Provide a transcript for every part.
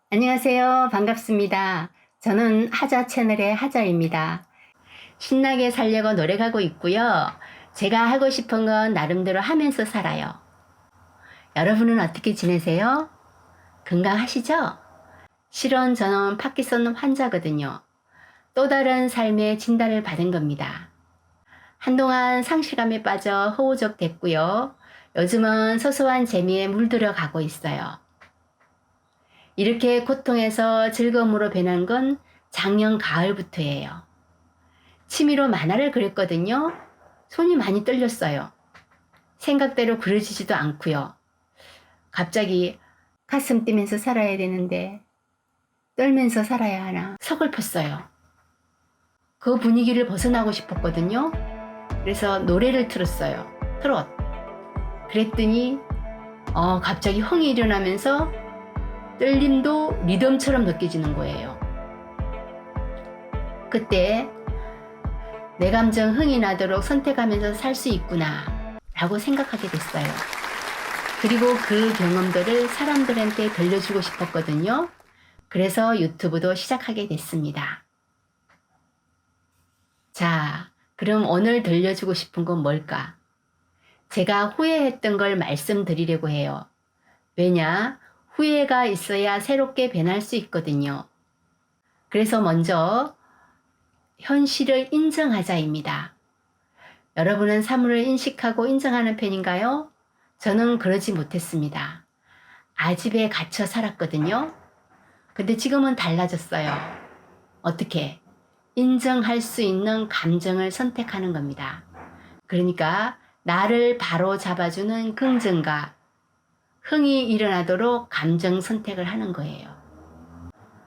안녕하세요. 반갑습니다. 저는 하자 채널의 하자입니다. 신나게 살려고 노력하고 있고요. 제가 하고 싶은 건 나름대로 하면서 살아요. 여러분은 어떻게 지내세요? 건강하시죠? 실은 저는 파킨슨 환자거든요. 또 다른 삶의 진단을 받은 겁니다. 한동안 상실감에 빠져 허우적 됐고요. 요즘은 소소한 재미에 물들어 가고 있어요. 이렇게 고통에서 즐거움으로 변한 건 작년 가을부터예요. 취미로 만화를 그렸거든요. 손이 많이 떨렸어요. 생각대로 그려지지도 않고요. 갑자기 가슴 뛰면서 살아야 되는데 떨면서 살아야 하나 서글펐어요. 그 분위기를 벗어나고 싶었거든요. 그래서 노래를 틀었어요. 트롯. 그랬더니 갑자기 흥이 일어나면서 떨림도 리듬처럼 느껴지는 거예요. 그때 내 감정 흥이 나도록 선택하면서 살 수 있구나 라고 생각하게 됐어요. 그리고 그 경험들을 사람들한테 들려주고 싶었거든요. 그래서 유튜브도 시작하게 됐습니다. 자, 그럼 오늘 들려주고 싶은 건 뭘까? 제가 후회했던 걸 말씀드리려고 해요. 왜냐? 후회가 있어야 새롭게 변할 수 있거든요. 그래서 먼저 현실을 인정하자입니다. 여러분은 사물을 인식하고 인정하는 편인가요? 저는 그러지 못했습니다. 아집에 갇혀 살았거든요. 근데 지금은 달라졌어요. 어떻게? 인정할 수 있는 감정을 선택하는 겁니다. 그러니까 나를 바로 잡아주는 긍정과 흥이 일어나도록 감정 선택을 하는 거예요.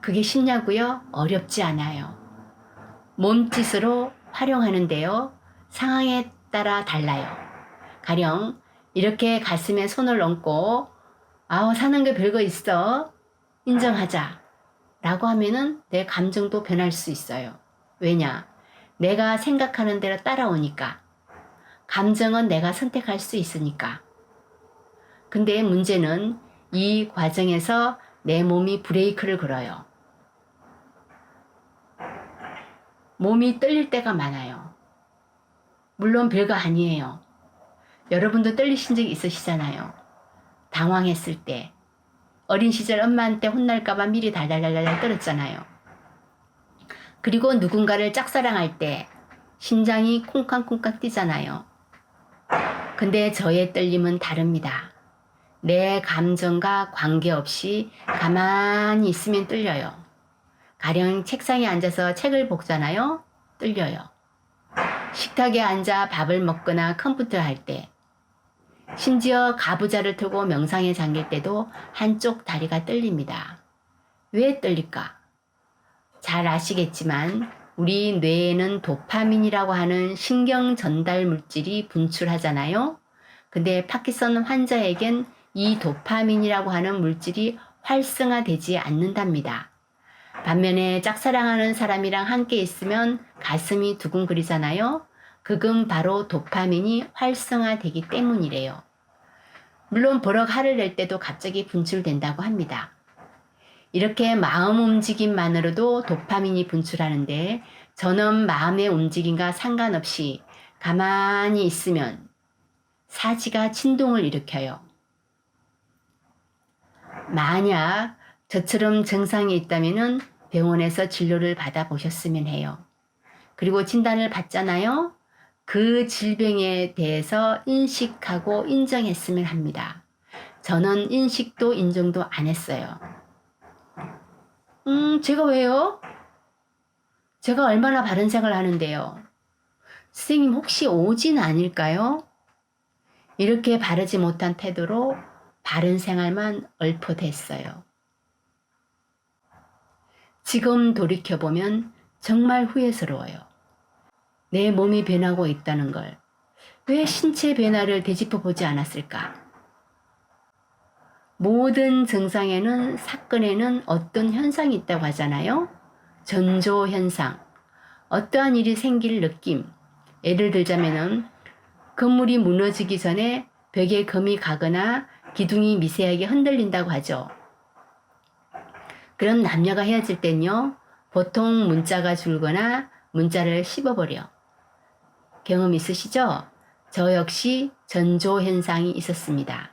그게 쉽냐고요? 어렵지 않아요. 몸짓으로 활용하는데요. 상황에 따라 달라요. 가령 이렇게 가슴에 손을 얹고 사는 게 별거 있어. 인정하자. 라고 하면은 내 감정도 변할 수 있어요. 왜냐? 내가 생각하는 대로 따라오니까. 감정은 내가 선택할 수 있으니까. 근데 문제는 이 과정에서 내 몸이 브레이크를 걸어요. 몸이 떨릴 때가 많아요. 물론 별거 아니에요. 여러분도 떨리신 적 있으시잖아요. 당황했을 때. 어린 시절 엄마한테 혼날까봐 미리 달달달달 떨었잖아요. 그리고 누군가를 짝사랑할 때 심장이 쿵쾅쿵쾅 뛰잖아요. 근데 저의 떨림은 다릅니다. 내 감정과 관계없이 가만히 있으면 떨려요. 가령 책상에 앉아서 책을 보잖아요. 떨려요. 식탁에 앉아 밥을 먹거나 컴퓨터 할 때, 심지어 가부좌를 틀고 명상에 잠길 때도 한쪽 다리가 떨립니다. 왜 떨릴까? 잘 아시겠지만 우리 뇌에는 도파민이라고 하는 신경 전달 물질이 분출하잖아요. 근데 파킨슨 환자에겐 이 도파민이라고 하는 물질이 활성화되지 않는답니다. 반면에 짝사랑하는 사람이랑 함께 있으면 가슴이 두근거리잖아요. 그건 바로 도파민이 활성화되기 때문이래요. 물론 버럭 화를 낼 때도 갑자기 분출된다고 합니다. 이렇게 마음 움직임만으로도 도파민이 분출하는데 저는 마음의 움직임과 상관없이 가만히 있으면 사지가 진동을 일으켜요. 만약 저처럼 증상이 있다면 병원에서 진료를 받아보셨으면 해요. 그리고 진단을 받잖아요. 그 질병에 대해서 인식하고 인정했으면 합니다. 저는 인식도 인정도 안 했어요. 제가 왜요? 제가 얼마나 바른 생각을 하는데요. 선생님 혹시 오진 아닐까요? 이렇게 바르지 못한 태도로 바른 생활만 얽혀댔어요. 지금 돌이켜보면 정말 후회스러워요. 내 몸이 변하고 있다는 걸. 왜 신체 변화를 되짚어 보지 않았을까? 모든 증상에는 사건에는 어떤 현상이 있다고 하잖아요. 전조 현상. 어떠한 일이 생길 느낌. 예를 들자면은 건물이 무너지기 전에 벽에 금이 가거나 기둥이 미세하게 흔들린다고 하죠. 그런 남녀가 헤어질 땐요, 보통 문자가 줄거나 문자를 씹어버려. 경험 있으시죠? 저 역시 전조 현상이 있었습니다.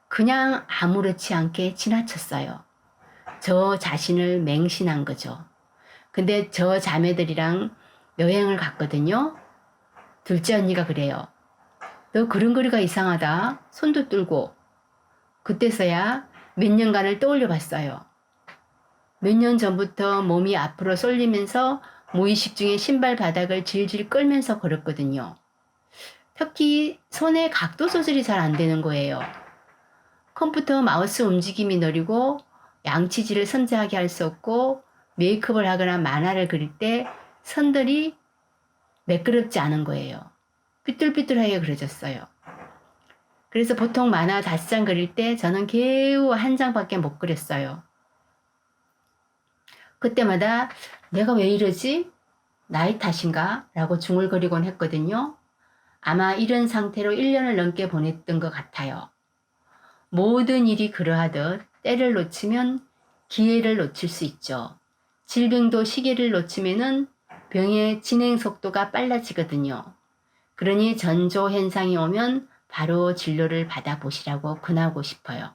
그냥 아무렇지 않게 지나쳤어요. 저 자신을 맹신한 거죠. 근데 저 자매들이랑 여행을 갔거든요. 둘째 언니가 그래요. 너 그릉거리가 이상하다. 손도 떨고. 그때서야 몇 년간을 떠올려 봤어요. 몇 년 전부터 몸이 앞으로 쏠리면서 무의식 중에 신발 바닥을 질질 끌면서 걸었거든요. 특히 손의 각도 조절이 잘 안 되는 거예요. 컴퓨터 마우스 움직임이 느리고 양치질을 섬세하게 할 수 없고 메이크업을 하거나 만화를 그릴 때 선들이 매끄럽지 않은 거예요. 삐뚤삐뚤하게 그려졌어요. 그래서 보통 만화 5장 그릴 때 저는 겨우 1장밖에 못 그렸어요. 그때마다 내가 왜 이러지? 나이 탓인가? 라고 중얼거리곤 했거든요. 아마 이런 상태로 1년을 넘게 보냈던 것 같아요. 모든 일이 그러하듯 때를 놓치면 기회를 놓칠 수 있죠. 질병도 시기를 놓치면은 병의 진행 속도가 빨라지거든요. 그러니 전조 현상이 오면 바로 진료를 받아보시라고 권하고 싶어요.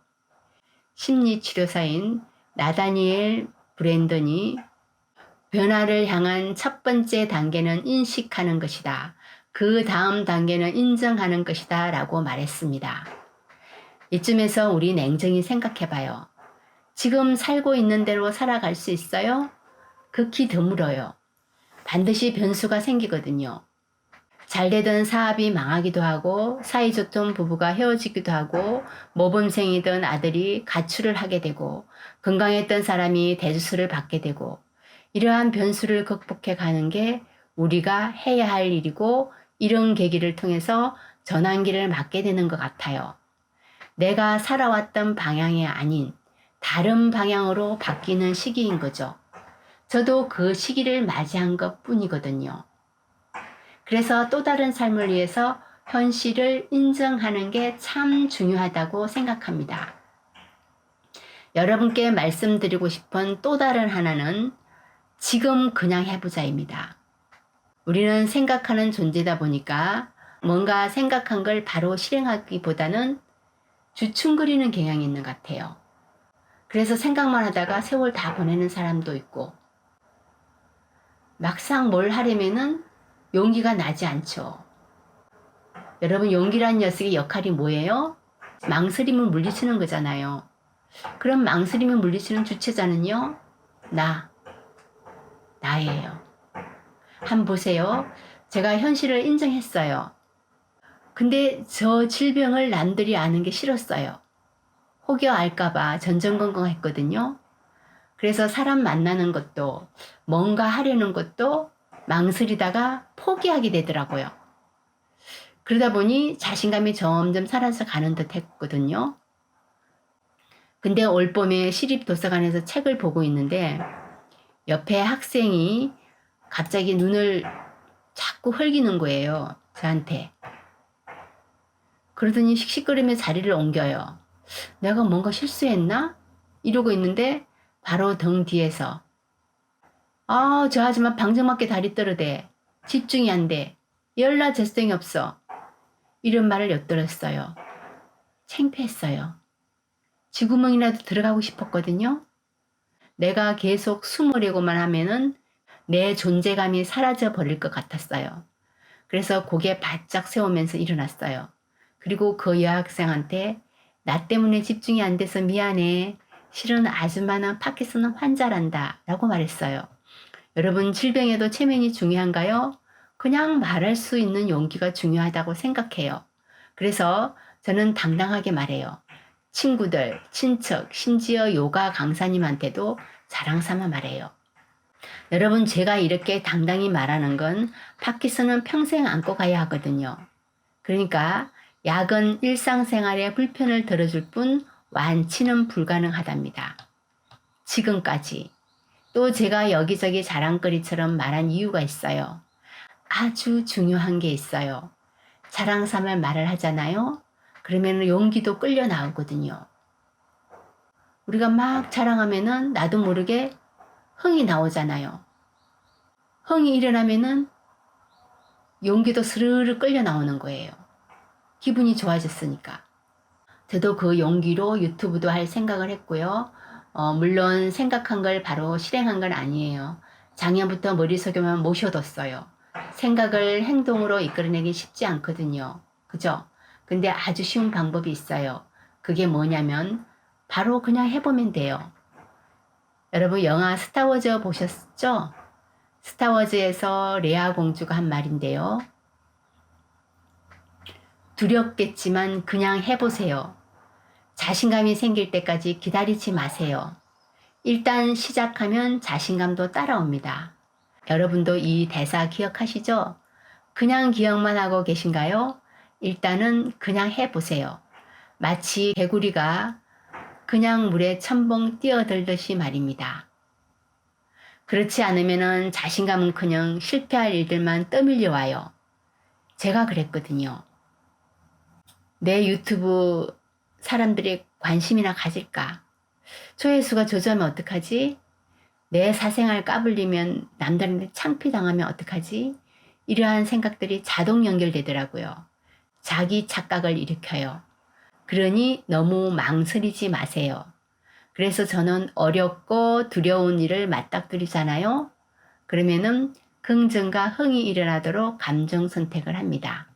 심리치료사인 나다니엘 브랜던이 변화를 향한 첫 번째 단계는 인식하는 것이다. 그 다음 단계는 인정하는 것이다. 라고 말했습니다. 이쯤에서 우리 냉정히 생각해봐요. 지금 살고 있는 대로 살아갈 수 있어요? 극히 드물어요. 반드시 변수가 생기거든요. 잘 되던 사업이 망하기도 하고 사이좋던 부부가 헤어지기도 하고 모범생이던 아들이 가출을 하게 되고 건강했던 사람이 대주술을 받게 되고 이러한 변수를 극복해 가는 게 우리가 해야 할 일이고 이런 계기를 통해서 전환기를 맞게 되는 것 같아요. 내가 살아왔던 방향이 아닌 다른 방향으로 바뀌는 시기인 거죠. 저도 그 시기를 맞이한 것 뿐이거든요. 그래서 또 다른 삶을 위해서 현실을 인정하는 게 참 중요하다고 생각합니다. 여러분께 말씀드리고 싶은 또 다른 하나는 지금 그냥 해보자입니다. 우리는 생각하는 존재다 보니까 뭔가 생각한 걸 바로 실행하기보다는 주춤거리는 경향이 있는 것 같아요. 그래서 생각만 하다가 세월 다 보내는 사람도 있고 막상 뭘 하려면은 용기가 나지 않죠. 여러분 용기란 녀석의 역할이 뭐예요? 망설임을 물리치는 거잖아요. 그럼 망설임을 물리치는 주체자는요? 나예요. 한번 보세요. 제가 현실을 인정했어요. 근데 저 질병을 남들이 아는 게 싫었어요. 혹여 알까봐 전전긍긍했거든요. 그래서 사람 만나는 것도 뭔가 하려는 것도 망설이다가 포기하게 되더라고요. 그러다 보니 자신감이 점점 사라져 가는 듯 했거든요. 근데 올봄에 시립도서관에서 책을 보고 있는데 옆에 학생이 갑자기 눈을 자꾸 흘기는 거예요. 저한테. 그러더니 씩씩거리며 자리를 옮겨요. 내가 뭔가 실수했나? 이러고 있는데 바로 등 뒤에서 저 아줌마 방정맞게 다리 떨어대. 집중이 안 돼. 열나 재성이 없어. 이런 말을 엿들었어요. 창피했어요. 쥐구멍이라도 들어가고 싶었거든요. 내가 계속 숨으려고만 하면은 내 존재감이 사라져 버릴 것 같았어요. 그래서 고개 바짝 세우면서 일어났어요. 그리고 그 여학생한테 나 때문에 집중이 안 돼서 미안해. 실은 아줌마는 파킨슨 환자란다. 라고 말했어요. 여러분 질병에도 체면이 중요한가요? 그냥 말할 수 있는 용기가 중요하다고 생각해요. 그래서 저는 당당하게 말해요. 친구들, 친척, 심지어 요가 강사님한테도 자랑 삼아 말해요. 여러분 제가 이렇게 당당히 말하는 건 파킨슨은 평생 안고 가야 하거든요. 그러니까 약은 일상생활에 불편을 덜어줄 뿐 완치는 불가능하답니다. 지금까지. 또 제가 여기저기 자랑거리처럼 말한 이유가 있어요. 아주 중요한 게 있어요. 자랑 삼을 말을 하잖아요. 그러면 용기도 끌려 나오거든요. 우리가 막 자랑하면은 나도 모르게 흥이 나오잖아요. 흥이 일어나면은 용기도 스르르 끌려 나오는 거예요. 기분이 좋아졌으니까. 저도 그 용기로 유튜브도 할 생각을 했고요. 물론 생각한 걸 바로 실행한 건 아니에요. 작년부터 머릿속에만 모셔뒀어요. 생각을 행동으로 이끌어내기 쉽지 않거든요. 그죠? 근데 아주 쉬운 방법이 있어요. 그게 뭐냐면 바로 그냥 해보면 돼요. 여러분 영화 스타워즈 보셨죠? 스타워즈에서 레아 공주가 한 말인데요. 두렵겠지만 그냥 해보세요. 자신감이 생길 때까지 기다리지 마세요. 일단 시작하면 자신감도 따라옵니다. 여러분도 이 대사 기억하시죠? 그냥 기억만 하고 계신가요? 일단은 그냥 해보세요. 마치 개구리가 그냥 물에 첨벙 뛰어들듯이 말입니다. 그렇지 않으면 자신감은커녕 실패할 일들만 떠밀려 와요. 제가 그랬거든요. 내 유튜브 사람들이 관심이나 가질까? 조회수가 저조하면 어떡하지? 내 사생활 까불리면 남들한테 창피당하면 어떡하지? 이러한 생각들이 자동 연결되더라고요. 자기 착각을 일으켜요. 그러니 너무 망설이지 마세요. 그래서 저는 어렵고 두려운 일을 맞닥뜨리잖아요. 그러면은 긍정과 흥이 일어나도록 감정 선택을 합니다.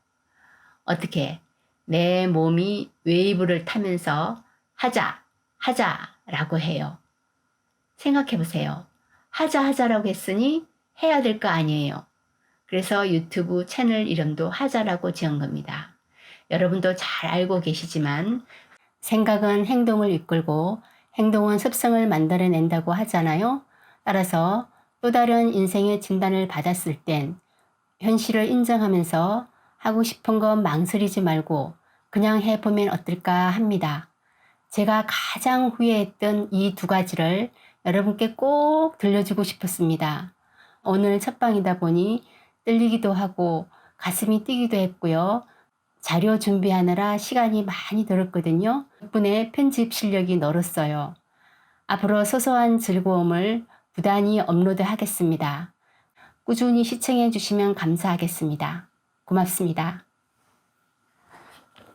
어떻게? 내 몸이 웨이브를 타면서 하자라고 해요. 생각해 보세요. 하자라고 했으니 해야 될 거 아니에요. 그래서 유튜브 채널 이름도 하자라고 지은 겁니다. 여러분도 잘 알고 계시지만 생각은 행동을 이끌고 행동은 습성을 만들어낸다고 하잖아요. 따라서 또 다른 인생의 진단을 받았을 땐 현실을 인정하면서 하고 싶은 건 망설이지 말고 그냥 해보면 어떨까 합니다. 제가 가장 후회했던 이 두 가지를 여러분께 꼭 들려주고 싶었습니다. 오늘 첫방이다 보니 떨리기도 하고 가슴이 뛰기도 했고요. 자료 준비하느라 시간이 많이 들었거든요. 덕분에 편집 실력이 늘었어요. 앞으로 소소한 즐거움을 부단히 업로드하겠습니다. 꾸준히 시청해 주시면 감사하겠습니다. 고맙습니다.